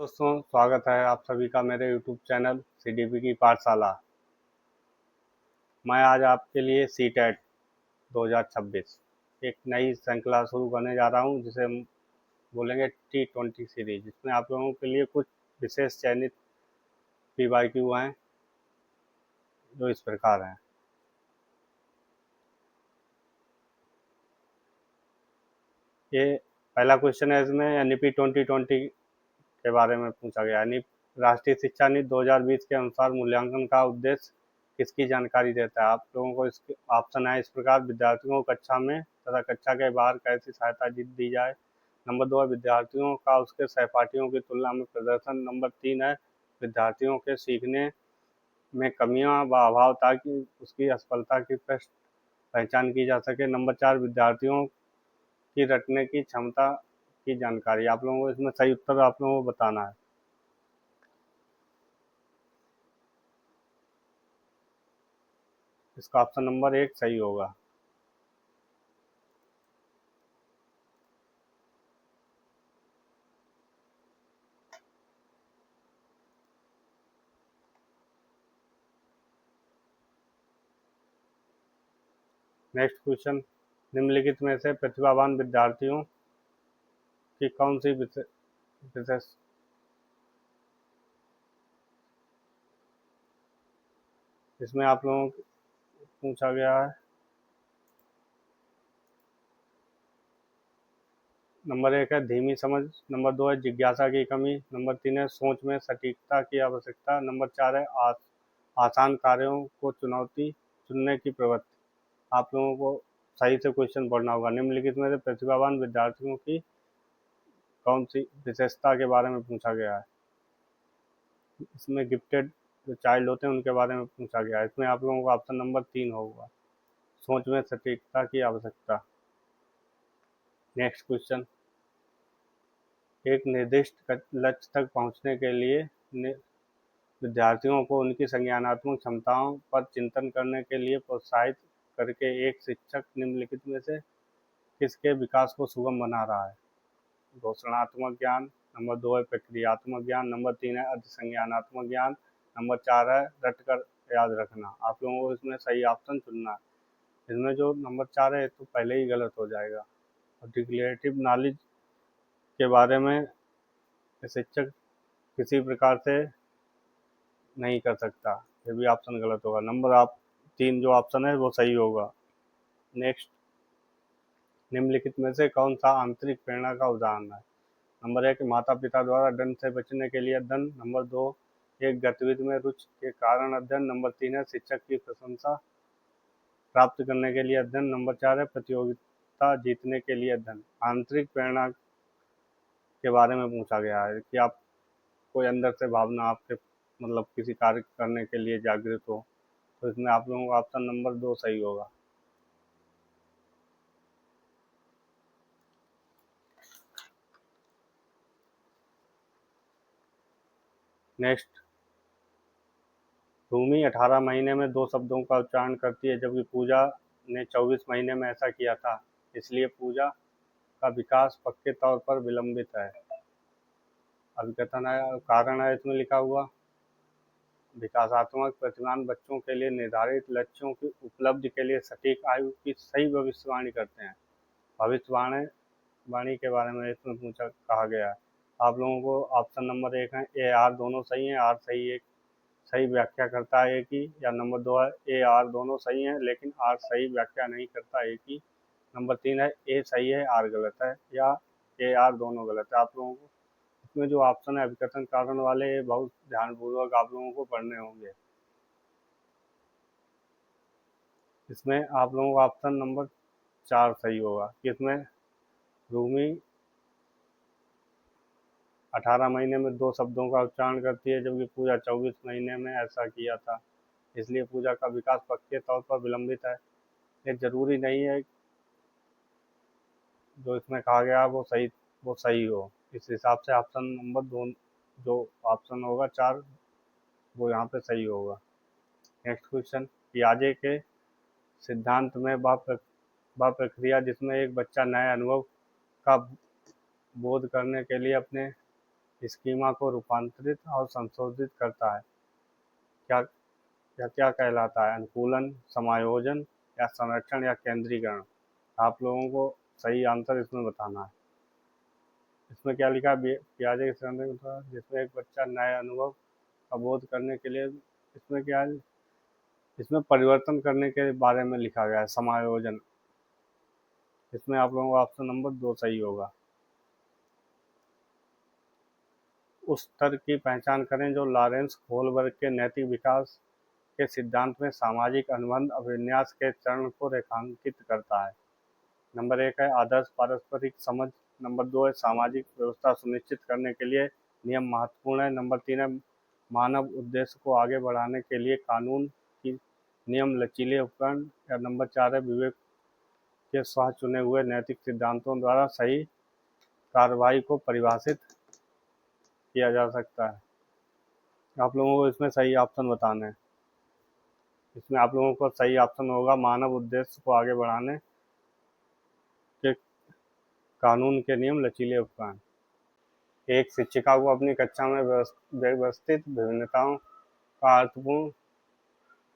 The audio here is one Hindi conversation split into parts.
दोस्तों, स्वागत है आप सभी का मेरे YouTube चैनल CDP की पाठशाला। मैं आज आपके लिए CTET 2026 एक नई श्रृंखला शुरू करने जा रहा हूं, जिसे हम बोलेंगे T20 सीरीज। जिसमें आप लोगों के लिए कुछ विशेष चयनित PYQ हैं, जो इस प्रकार हैं। ये पहला क्वेश्चन है, इसमें NEP 2020 के बारे में पूछा गया है। राष्ट्रीय शिक्षा नीति 2020 के अनुसार मूल्यांकन का उद्देश्य किसकी जानकारी देता है। आप लोगों को इसके ऑप्शन है इस प्रकार: विद्यार्थियों को कक्षा में तथा कक्षा के बाहर कैसी सहायता दी जाए। नंबर 2 है विद्यार्थियों का उसके सहपाठियों की तुलना में प्रदर्शन। नंबर 3 है विद्यार्थियों के सीखने में कमियां व अभाव, ताकि उसकी असफलता की पहचान की जा सके। नंबर 4 विद्यार्थियों की रटने की क्षमता की जानकारी। आप लोगों को इसमें सही उत्तर आप लोगों को बताना है। इसका ऑप्शन नंबर 1 सही होगा। नेक्स्ट क्वेश्चन: निम्नलिखित में से प्रतिभावान विद्यार्थियों की कौन सी विशेष इसमें आप लोगों को पूछा गया है। नंबर 1 है धीमी समझ। नंबर 2 है जिज्ञासा की कमी। नंबर 3 है सोच में सटीकता की आवश्यकता। नंबर 4 है आसान कार्यों को चुनौती चुनने की प्रवृत्ति। आप लोगों को सही से क्वेश्चन पढ़ना होगा। निम्नलिखित में से प्रतिभावान विद्यार्थियों की कौन सी विशेषता के बारे में पूछा गया है। इसमें गिफ्टेड जो चाइल्ड होते हैं उनके बारे में पूछा गया है। इसमें आप लोगों का ऑप्शन नंबर 3 होगा, सोच में सटीकता की आवश्यकता। नेक्स्ट क्वेश्चन: एक निर्दिष्ट लक्ष्य तक पहुंचने के लिए विद्यार्थियों को उनकी संज्ञानात्मक क्षमताओं पर चिंतन करने के लिए प्रोत्साहित करके एक शिक्षक निम्नलिखित में से किसके विकास को सुगम बना रहा है। घोषणात्मक ज्ञान। नंबर 2 है प्रक्रियात्मक ज्ञान। नंबर 3 है अधिसंज्ञानात्मक ज्ञान। नंबर 4 है रटकर याद रखना। आप लोगों को इसमें सही ऑप्शन चुनना है। इसमें जो नंबर 4 है तो पहले ही गलत हो जाएगा। और डिक्लेरेटिव नॉलेज के बारे में शिक्षक किसी प्रकार से नहीं कर सकता, ये भी ऑप्शन गलत होगा। नंबर आप 3 जो ऑप्शन है वो सही होगा। नेक्स्ट: निम्नलिखित में से कौन सा आंतरिक प्रेरणा का उदाहरण है। नंबर 1 माता पिता द्वारा दंड से बचने के लिए अध्ययन। नंबर 2 एक गतिविधि में रुचि के कारण अध्ययन। नंबर 3 है शिक्षक की प्रशंसा प्राप्त करने के लिए अध्ययन। नंबर 4 है प्रतियोगिता जीतने के लिए अध्ययन। आंतरिक प्रेरणा के बारे में पूछा गया है कि आप कोई अंदर से भावना आपके मतलब किसी कार्य करने के लिए जागृत हो, तो इसमें आप लोगों का ऑप्शन नंबर 2 सही होगा। नेक्स्ट: भूमि 18 महीने में 2 शब्दों का उच्चारण करती है, जबकि पूजा ने 24 महीने में ऐसा किया था, इसलिए पूजा का विकास पक्के तौर पर विलंबित है। अभिकथन है, कारण है इसमें लिखा हुआ: विकासात्मक प्रतिमान बच्चों के लिए निर्धारित लक्ष्यों की उपलब्धि के लिए सटीक आयु की सही भविष्यवाणी करते हैं। भविष्यवाणी वाणी के बारे में इसमें पूछा कहा गया है। आप लोगों को ऑप्शन नंबर 1 है ए आर दोनों सही हैं। आर सही एक सही व्याख्या करता है ए की, या नंबर 2 है ए आर दोनों सही हैं लेकिन आर सही व्याख्या नहीं करता ए की। नंबर 3 है ए सही है आर गलत है, या ए आर दोनों गलत है। आप लोगों को इसमें जो ऑप्शन है अभिकथन कारण वाले, ये बहुत ध्यानपूर्वक आप लोगों को पढ़ने होंगे। इसमें आप लोगों का ऑप्शन नंबर 4 सही होगा। इसमें रूमी 18 महीने में 2 शब्दों का उच्चारण करती है, जबकि पूजा 24 महीने में ऐसा किया था, इसलिए पूजा का विकास पक्के तौर पर विलंबित है। ये जरूरी नहीं है जो इसमें कहा गया वो सही हो। इस हिसाब से ऑप्शन नंबर 2 जो ऑप्शन होगा 4 वो यहाँ पे सही होगा। नेक्स्ट क्वेश्चन: पियाजे के सिद्धांत में वह प्रक्रिया जिसमें एक बच्चा नए अनुभव का बोध करने के लिए अपने स्कीमा को रूपांतरित और संशोधित करता है। क्या क्या क्या कहलाता है? अनुकूलन, समायोजन या संरक्षण या केंद्रीकरण। आप लोगों को सही आंसर इसमें बताना है। इसमें क्या लिखा है? पियाजे के सिद्धांत के अनुसार जिसमें एक बच्चा नए अनुभव का बोध करने के लिए, इसमें क्या है? इसमें परिवर्तन करने के बारे में लिखा गया है, समायोजन। इसमें आप लोगों का ऑप्शन नंबर 2 सही होगा। उस स्तर की पहचान करें जो लॉरेंस कोहलबर्ग के नैतिक विकास के सिद्धांत में सामाजिक अनुबंध अभिविन्यास के चरण को रेखांकित करता है। नंबर 1 है आदर्श पारस्परिक समझ। नंबर 2 है सामाजिक व्यवस्था सुनिश्चित करने के लिए नियम महत्वपूर्ण है। नंबर 3 है मानव उद्देश्य को आगे बढ़ाने के लिए कानून की नियम लचीले उपकरण। या नंबर 4 है विवेक के स्वतः चुने हुए नैतिक सिद्धांतों द्वारा सही कार्रवाई को परिभाषित किया जा सकता है। आप लोगों को इसमें सही ऑप्शन बताना है। इसमें आप लोगों को सही ऑप्शन होगा मानव उद्देश्य को आगे बढ़ाने के कानून के नियम लचीले उपकरण। एक शिक्षिका को अपनी कक्षा में व्यवस्थित विभिन्नताओं का अर्थपूर्ण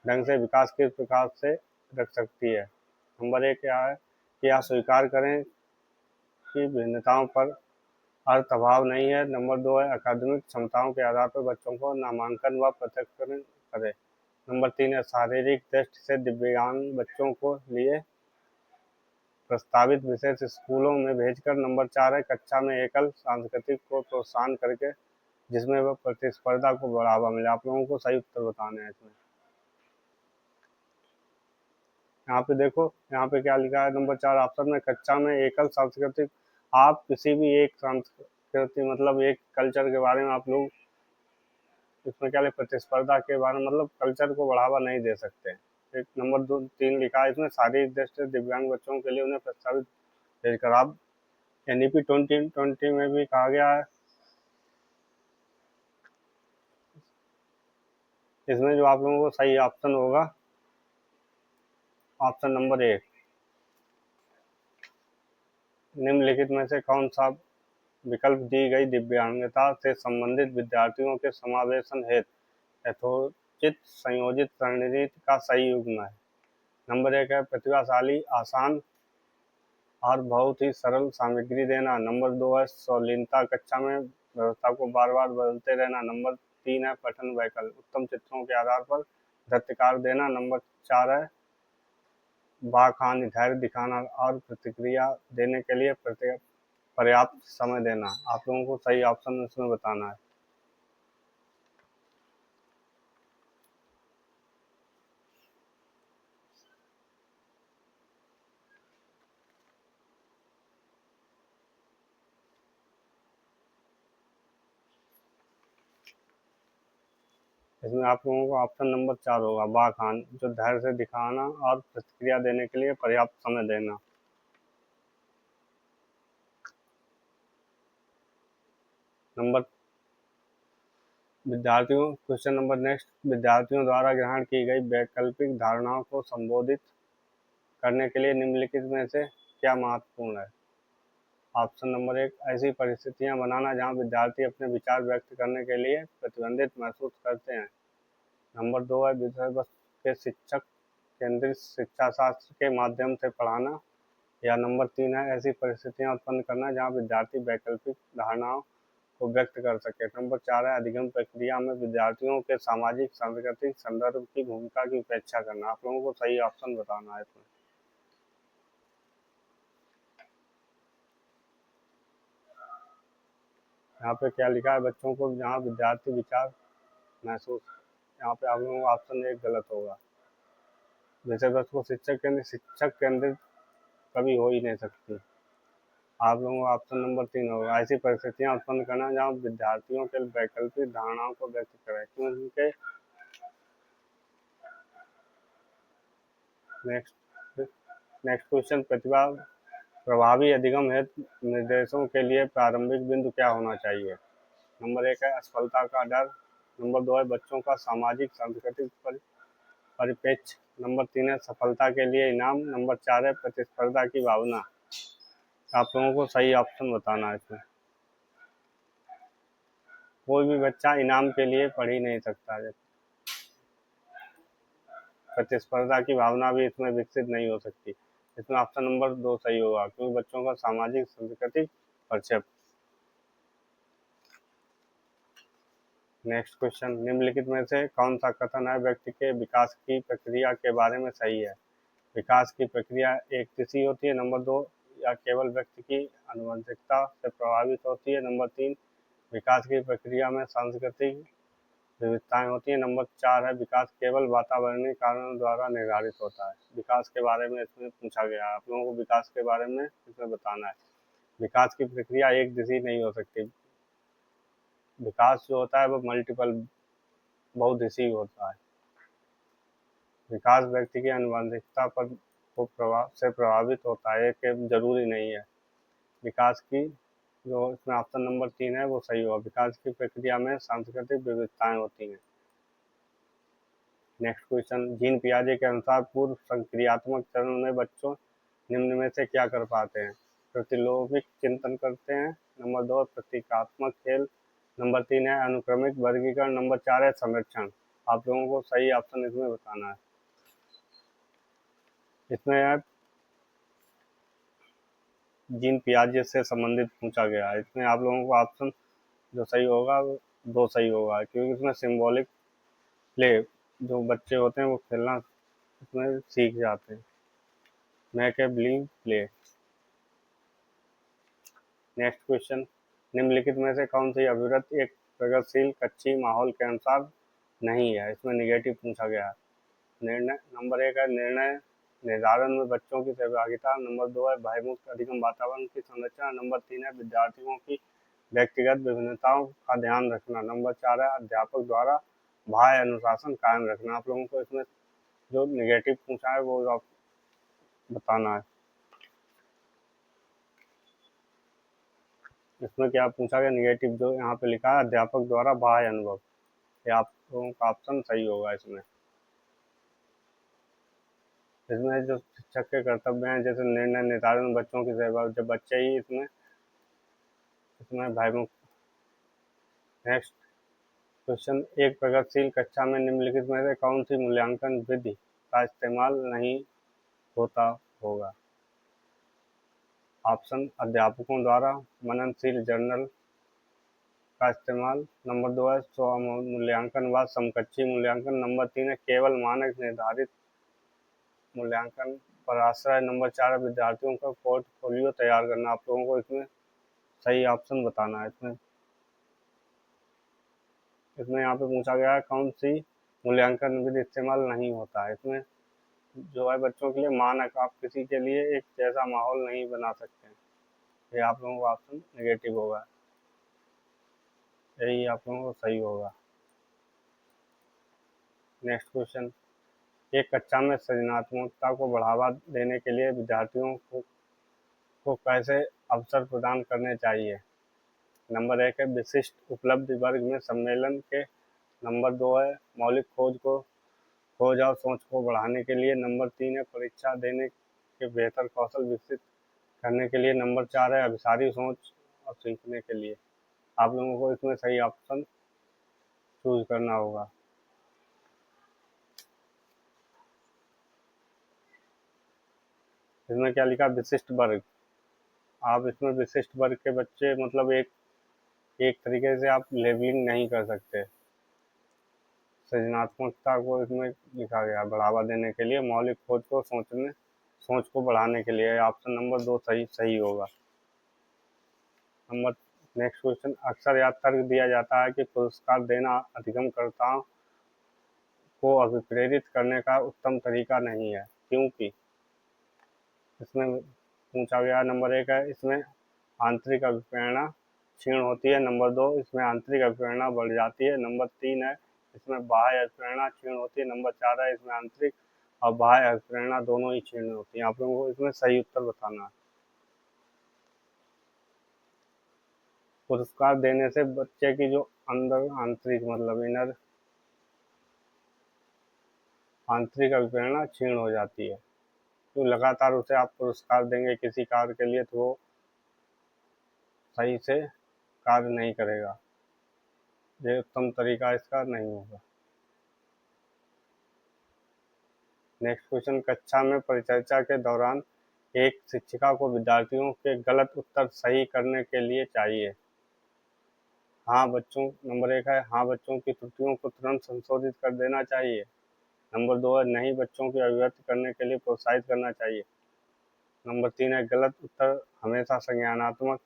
ढंग से विकास किस प्रकार से रख सकती है? नंबर 1 क्या है कि आप स्वीकार करें कि भिन्नताओं पर अर्थ अभाव नहीं है। नंबर 2 है अकादमिक क्षमताओं के आधार पर बच्चों को नामांकन व पृथक्करण करें। नंबर 3 है शारीरिक दृष्टि से दिव्यांग बच्चों को लिए प्रस्तावित विशेष स्कूलों में भेजकर। नंबर 4 है कक्षा में एकल सांस्कृतिक को प्रोत्साहन करके जिसमें वह प्रतिस्पर्धा को बढ़ावा मिले। आप लोगों को सही उत्तर बताने हैं इसमें। यहाँ पे देखो, यहाँ पे क्या लिखा है? नंबर 4 ऑप्शन में कक्षा में एकल सांस्कृतिक। आप किसी भी एक संस्कृति मतलब एक कल्चर के बारे में आप लोग इसमें क्या प्रतिस्पर्धा के बारे में मतलब कल्चर को बढ़ावा नहीं दे सकते। एक नंबर 2-3 लिखा है इसमें शारीरिक दृष्टि से दिव्यांग बच्चों के लिए उन्हें प्रस्तावित भेजकर। आप NEP 2020 में भी कहा गया है। इसमें जो आप लोगों को सही ऑप्शन होगा ऑप्शन नंबर 1। निम्नलिखित में से कौन सा विकल्प दी गई दिव्यांगता से संबंधित विद्यार्थियों के समावेशन हेतु यथोचित संयोजित रणनीति का सही युग्म है? नंबर 1 है प्रतिभाशाली, आसान और बहुत ही सरल सामग्री देना। नंबर 2 है शालीनता, कक्षा में व्यवस्था को बार बार बदलते रहना। नंबर 3 है पठन वैकल्प, उत्तम चित्रों के आधार पर दृश्यकार देना। नंबर 4 है बाखानी, धैर्य दिखाना और प्रतिक्रिया देने के लिए पर्याप्त समय देना। आप लोगों को सही ऑप्शन इसमें बताना है। इसमें आप लोगों को ऑप्शन नंबर 4 होगा बाखान, जो धैर्य से दिखाना और प्रतिक्रिया देने के लिए पर्याप्त समय देना। नंबर विद्यार्थियों क्वेश्चन नंबर नेक्स्ट, विद्यार्थियों द्वारा ग्रहण की गई वैकल्पिक धारणाओं को संबोधित करने के लिए निम्नलिखित में से क्या महत्वपूर्ण है? ऑप्शन नंबर 1 ऐसी परिस्थितियां बनाना जहां विद्यार्थी अपने विचार व्यक्त करने के लिए प्रतिबंधित महसूस करते हैं। नंबर 2 है विषय वस्तु के शिक्षक केंद्रित शिक्षा शास्त्र के माध्यम से पढ़ाना। या नंबर 3 है ऐसी परिस्थितियां उत्पन्न करना जहां विद्यार्थी वैकल्पिक धारणाओं को व्यक्त कर सके। नंबर 4 है अधिगम प्रक्रिया में विद्यार्थियों के सामाजिक सांस्कृतिक संदर्भ की भूमिका की उपेक्षा करना। आप लोगों को सही ऑप्शन बताना है इसमें। यहाँ पे क्या लिखा है? बच्चों को जहाँ विद्यार्थी विचार महसूस, यहाँ पे आप लोगों का ऑप्शन 1 गलत होगा। विषय वस्तु को शिक्षक केंद्रित कभी हो ही नहीं सकती। आप लोगों का ऑप्शन नंबर 3 होगा ऐसी परिस्थितियां उत्पन्न करना जहाँ विद्यार्थियों के वैकल्पिक धारणाओं को व्यक्त करें। क्योंकि नेक्स्ट नेक्स्ट क्वेश्चन, प्रतिभा प्रभावी अधिगम हेतु निर्देशों के लिए प्रारंभिक बिंदु क्या होना चाहिए? नंबर 1 है असफलता का डर। नंबर 2 है बच्चों का सामाजिक सांस्कृतिक परिप्रेक्ष्य। नंबर 3 है सफलता के लिए इनाम। नंबर 4 है प्रतिस्पर्धा की भावना। आप लोगों को सही ऑप्शन बताना है इसमें। कोई भी बच्चा इनाम के लिए पढ़ ही नहीं सकता है। प्रतिस्पर्धा की भावना भी इसमें विकसित नहीं हो सकती। इसमें ऑप्शन नंबर 2 सही होगा, क्योंकि बच्चों का सामाजिक सांस्कृतिक परिचय। नेक्स्ट क्वेश्चन, निम्नलिखित में से कौन सा कथन है व्यक्ति के विकास की प्रक्रिया के बारे में सही है? विकास की प्रक्रिया एक दिशी होती है। नंबर 2, या केवल व्यक्ति की आनुवंशिकता से प्रभावित होती है। नंबर 3, विकास की प्रक्रिया में सांस्कृतिक विविधताएं होती हैं। नंबर 4 है, विकास केवल वातावरणीय कारणों द्वारा निर्धारित होता है। विकास के बारे में इसमें पूछा गया है, आप लोगों को विकास के बारे में इसमें बताना है। विकास की प्रक्रिया एक दिशी नहीं हो सकती। विकास जो होता है वो मल्टीपल, बहुदिशीय होता है। विकास व्यक्ति की आनुवंशिकता पर को प्रभाव से प्रभावित होता है, कि जरूरी नहीं है। विकास की जो इसमें ऑप्शन नंबर 3 है वो सही होगा। विकास की प्रक्रिया में सांस्कृतिक विविधताएं होती हैं। नेक्स्ट क्वेश्चन, जीन पियाजे के अनुसार पूर्व संक्रियात्मक चरण में बच्चों निम्न में से क्या कर पाते हैं? प्रतिलोमिक चिंतन करते हैं। नंबर 2, प्रतीकात्मक खेल। नंबर 3 है अनुक्रमिक वर्गीकरण। नंबर 4 है संरक्षण। आप लोगों को सही ऑप्शन इसमें बताना है। इसमें है जीन पियाजे से संबंधित पूछा गया है। इसमें आप लोगों को ऑप्शन जो सही होगा वो 2 सही होगा, क्योंकि इसमें सिंबॉलिक प्ले जो बच्चे होते हैं वो खेलना इसमें सीख जाते हैं। Make a believe play. Next question, निम्नलिखित में से कौन सी अभिव्यक्ति एक प्रगतिशील कच्ची माहौल के अनुसार नहीं है? इसमें निगेटिव पूछा गया है। निर्णय नंबर 1 है निर्णय निर्धारण में बच्चों की सहभागिता। नंबर 2 है भयमुक्त अधिगम वातावरण की संरचना। नंबर 3 है विद्यार्थियों की व्यक्तिगत विभिन्नताओं का ध्यान रखना। नंबर 4 है अध्यापक द्वारा बाह्य अनुशासन कायम रखना। आप लोगों को इसमें जो निगेटिव पूछा है वो आप बताना है। इसमें क्या पूछा गया? निगेटिव जो यहाँ पे लिखा है अध्यापक द्वारा बाह्य अनुभव, ये आप लोगों का ऑप्शन सही होगा। इसमें जो शिक्षक के कर्तव्य हैं, जैसे निर्णय निर्धारण, बच्चों की सेवा, जब बच्चे ही इसमें इसमें भयमुक्त। नेक्स्ट क्वेश्चन, एक प्रगतिशील कक्षा में निम्नलिखित में से कौन सी मूल्यांकन विधि का इस्तेमाल नहीं होता होगा? ऑप्शन, अध्यापकों द्वारा मननशील जर्नल का इस्तेमाल। नंबर 2 है स्व मूल्यांकन व समकक्षी मूल्यांकन। नंबर 3 है केवल मानक निर्धारित मूल्यांकन पर आश्रय। नंबर 4 है विद्यार्थियों का पोर्टफोलियो तैयार करना। आप लोगों को इसमें सही ऑप्शन बताना है। इसमें इसमें यहाँ पे पूछा गया है कौन सी मूल्यांकन विधि इस्तेमाल नहीं होता है। इसमें जो है बच्चों के लिए मानक, आप किसी के लिए एक जैसा माहौल नहीं बना सकते। ये आप लोगों का ऑप्शन नेगेटिव होगा, यही आप लोगों को सही होगा। नेक्स्ट क्वेश्चन, एक कक्षा में सृजनात्मकता को बढ़ावा देने के लिए विद्यार्थियों को कैसे अवसर प्रदान करने चाहिए? नंबर 1 है विशिष्ट उपलब्धि वर्ग में सम्मेलन के। नंबर 2 है मौलिक खोज और सोच को बढ़ाने के लिए। नंबर 3 है परीक्षा देने के बेहतर कौशल विकसित करने के लिए। नंबर 4 है अभिसारी सोच और सीखने के लिए। आप लोगों को इसमें सही ऑप्शन चूज करना होगा। इसमें क्या लिखा? विशिष्ट वर्ग। आप इसमें विशिष्ट वर्ग के बच्चे मतलब एक एक तरीके से आप लेबलिंग नहीं कर सकते। सृजनात्मकता को इसमें लिखा गया बढ़ावा देने के लिए, मौलिक खोज को सोच को बढ़ाने के लिए। ऑप्शन नंबर 2 सही सही होगा। नंबर नेक्स्ट क्वेश्चन, अक्सर यह तर्क दिया जाता है कि पुरस्कार देना अधिगमकर्ताओं को अभिप्रेरित करने का उत्तम तरीका नहीं है, क्योंकि इसमें पूछा गया। नंबर 1 है इसमें आंतरिक अभिप्रेरणा क्षीण होती है। नंबर 2, इसमें आंतरिक अभिप्रेरणा बढ़ जाती है। नंबर 3 है इसमें बाह्य अभिप्रेरणा क्षीण होती है। नंबर 4 है इसमें आंतरिक और बाह्य अभिप्रेरणा दोनों ही क्षीण होती है। आप लोगों को इसमें सही उत्तर बताना है। पुरस्कार देने से बच्चे की जो अंदर आंतरिक मतलब इनर आंतरिक अभिप्रेरणा क्षीण हो जाती है। तो लगातार उसे आप पुरस्कार देंगे किसी कार्य के लिए तो वो सही से कार्य नहीं करेगा। ये उत्तम तरीका इसका नहीं होगा। नेक्स्ट क्वेश्चन, कक्षा में परिचर्चा के दौरान एक शिक्षिका को विद्यार्थियों के गलत उत्तर सही करने के लिए चाहिए। हाँ बच्चों, नंबर 1 है हाँ बच्चों की त्रुटियों को तुरंत संशोधित कर देना चाहिए। नंबर 2 है नहीं बच्चों की अभिव्यक्ति करने के लिए प्रोत्साहित करना चाहिए। नंबर 3 है गलत उत्तर हमेशा संज्ञानात्मक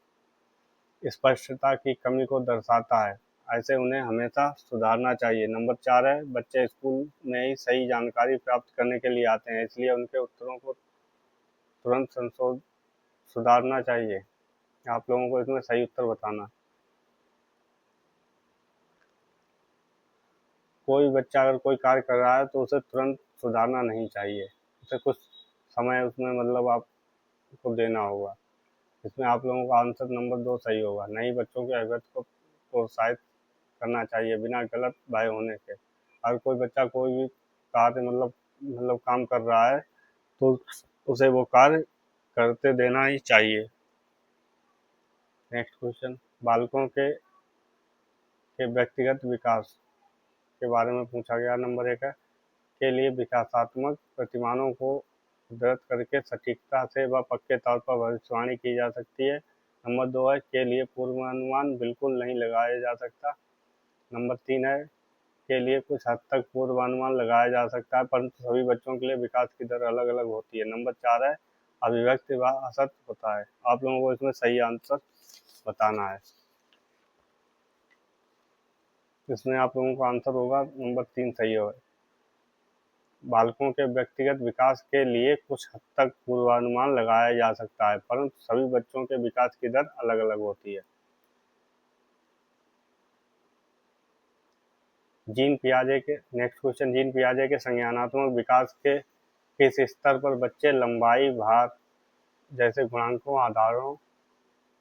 स्पष्टता की कमी को दर्शाता है, ऐसे उन्हें हमेशा सुधारना चाहिए। नंबर 4 है बच्चे स्कूल में ही सही जानकारी प्राप्त करने के लिए आते हैं, इसलिए उनके उत्तरों को तुरंत सुधारना चाहिए। आप लोगों को इसमें सही उत्तर बताना है। कोई बच्चा अगर कोई कार्य कर रहा है तो उसे तुरंत सुधारना नहीं चाहिए, उसे कुछ समय उसमें मतलब आपको देना होगा। इसमें आप लोगों का आंसर नंबर 2 सही होगा, नहीं बच्चों के अभिव्यक्ति को प्रोत्साहित करना चाहिए बिना गलत भय होने के। अगर कोई बच्चा कोई भी कार्य मतलब काम कर रहा है तो उसे वो कार्य करते देना ही चाहिए। नेक्स्ट क्वेश्चन, बालकों के व्यक्तिगत विकास के बारे में पूछा गया। नंबर 1 है के लिए विकासात्मक प्रतिमानों को उद्धृत करके सटीकता से व पक्के तौर पर भविष्यवाणी की जा सकती है। नंबर 2 है के लिए पूर्वानुमान बिल्कुल नहीं लगाया जा सकता। नंबर 3 है के लिए कुछ हद तक पूर्वानुमान लगाया जा सकता है, परंतु सभी बच्चों के लिए विकास की दर अलग अलग होती है। नंबर 4 है अभिव्यक्ति व असत होता है। आप लोगों को इसमें सही आंसर बताना है। इसमें आप लोगों का आंसर होगा नंबर 3 सही होगा। बालकों के व्यक्तिगत विकास के लिए कुछ हद तक पूर्वानुमान लगाया जा सकता है, परंतु सभी बच्चों के विकास की दर अलग अलग होती है। जीन पियाजे के नेक्स्ट क्वेश्चन, जीन पियाजे के संज्ञानात्मक विकास के किस स्तर पर बच्चे लंबाई, भार जैसे गुणांकों आधारों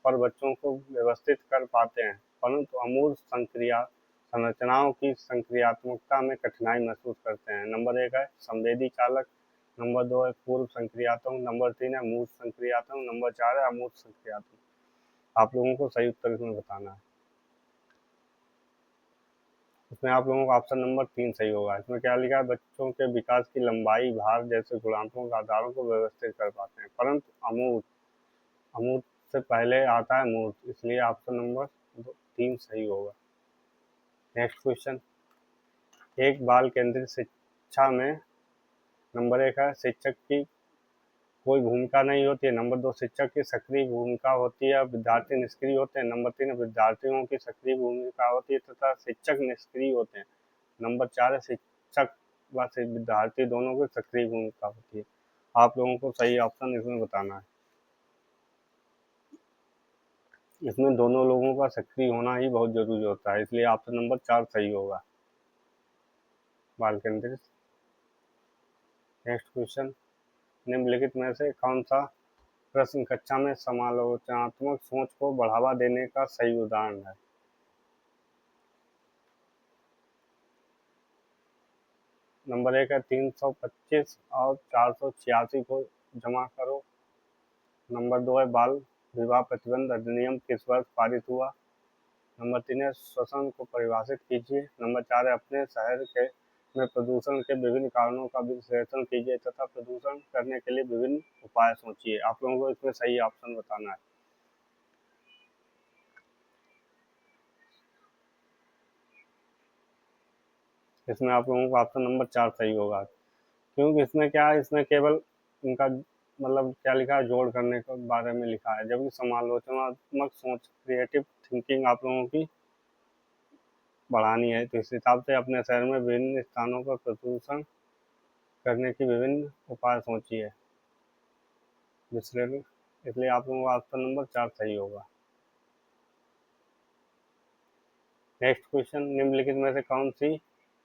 पर बच्चों को व्यवस्थित कर पाते हैं, परंतु अमूर्त संक्रिया संरचनाओं की संक्रियात्मकता में कठिनाई महसूस करते हैं। नंबर 1 है संवेदी चालक। नंबर 2 है पूर्व संक्रियात्मक। नंबर 3 है मूर्त संक्रियात्मक। नंबर 4 है अमूर्त संक्रियात्मक। आप लोगों को सही उत्तर इसमें बताना है। इसमें आप लोगों का ऑप्शन नंबर 3 सही होगा। इसमें क्या लिखा है, बच्चों के विकास की लंबाई, भार जैसे गुणांकों के आधारों को व्यवस्थित कर पाते हैं, परंतु अमूर्त अमूर्त से पहले आता है मूर्त, इसलिए ऑप्शन नंबर 3 सही होगा। नेक्स्ट क्वेश्चन, एक बाल केंद्रित शिक्षा में नंबर 1 है शिक्षक की कोई भूमिका नहीं होती है। नंबर 2 शिक्षक की सक्रिय भूमिका होती है, विद्यार्थी निष्क्रिय होते हैं। नंबर 3 विद्यार्थियों की सक्रिय भूमिका होती है तथा शिक्षक निष्क्रिय होते हैं। नंबर 4 है शिक्षक व विद्यार्थी दोनों की सक्रिय भूमिका होती है। आप लोगों को सही ऑप्शन इसमें बताना है। इसमें दोनों लोगों का सक्रिय होना ही बहुत जरूरी होता है, इसलिए ऑप्शन नंबर 4 सही होगा, बाल केंद्रित। नेक्स्ट क्वेश्चन, निम्नलिखित में से कौन सा प्रश्न कक्षा में समालोचनात्मक सोच को बढ़ावा देने का सही उदाहरण है। नंबर 1 है 325 और 486 को जमा करो। नंबर 2 है बाल विवाह प्रतिबंध अधिनियम किस वर्ष पारित हुआ। नंबर 3 है श्वसन को परिभाषित कीजिए। नंबर 4 है अपने शहर के में प्रदूषण के विभिन्न कारणों का विश्लेषण कीजिए तथा प्रदूषण करने के लिए विभिन्न उपाय सोचिए। आप लोगों को इसमें सही ऑप्शन बताना है। इसमें आप लोगों का ऑप्शन नंबर 4 सही होगा, क्योंकि इसमें क्या है, इसमें केवल इनका क्या लिखा है, जोड़ करने के बारे में लिखा है, जबकि समालोचनात्मक सोच क्रिएटिव थिंकिंग आप लोगों की बढ़ानी है। तो इस हिसाब से अपने शहर में विभिन्न स्थानों पर प्रदूषण करने की विभिन्न उपाय सोचिए, विश्लेषण, इसलिए आप लोगों का ऑप्शन नंबर 4 सही होगा। नेक्स्ट क्वेश्चन, निम्नलिखित में से कौन सी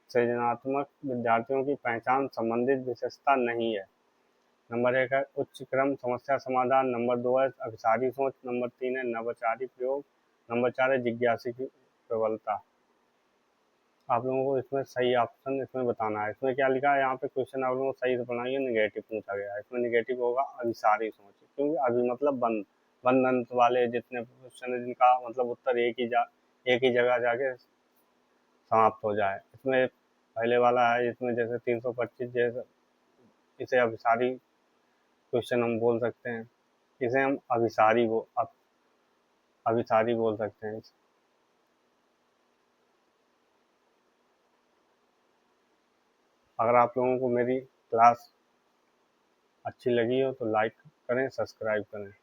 सृजनात्मक विद्यार्थियों की पहचान संबंधित विशेषता नहीं है। नंबर 1 है उच्च क्रम समस्या समाधान। नंबर 2 है अभिसारी सोच। नंबर 3 है नवाचारी प्रयोग। नंबर 4 है जिज्ञासा की प्रबलता। आप लोगों को इसमें सही ऑप्शन इसमें बताना है। इसमें क्या लिखा है, यहाँ पे क्वेश्चन आप लोगों को सही से बनाइए, निगेटिव पूछा गया है। इसमें निगेटिव होगा अभिसारी सोच, क्योंकि अभी मतलब बंद अंत वाले जितने क्वेश्चन है जिनका मतलब उत्तर एक ही जगह जाके समाप्त हो जाए। इसमें पहले वाला है, इसमें जैसे 325 जैसे, इसे अभिसारी क्वेश्चन हम बोल सकते हैं। इसे हम अभिसारी बोल सकते हैं। अगर आप लोगों को मेरी क्लास अच्छी लगी हो तो लाइक करें, सब्सक्राइब करें।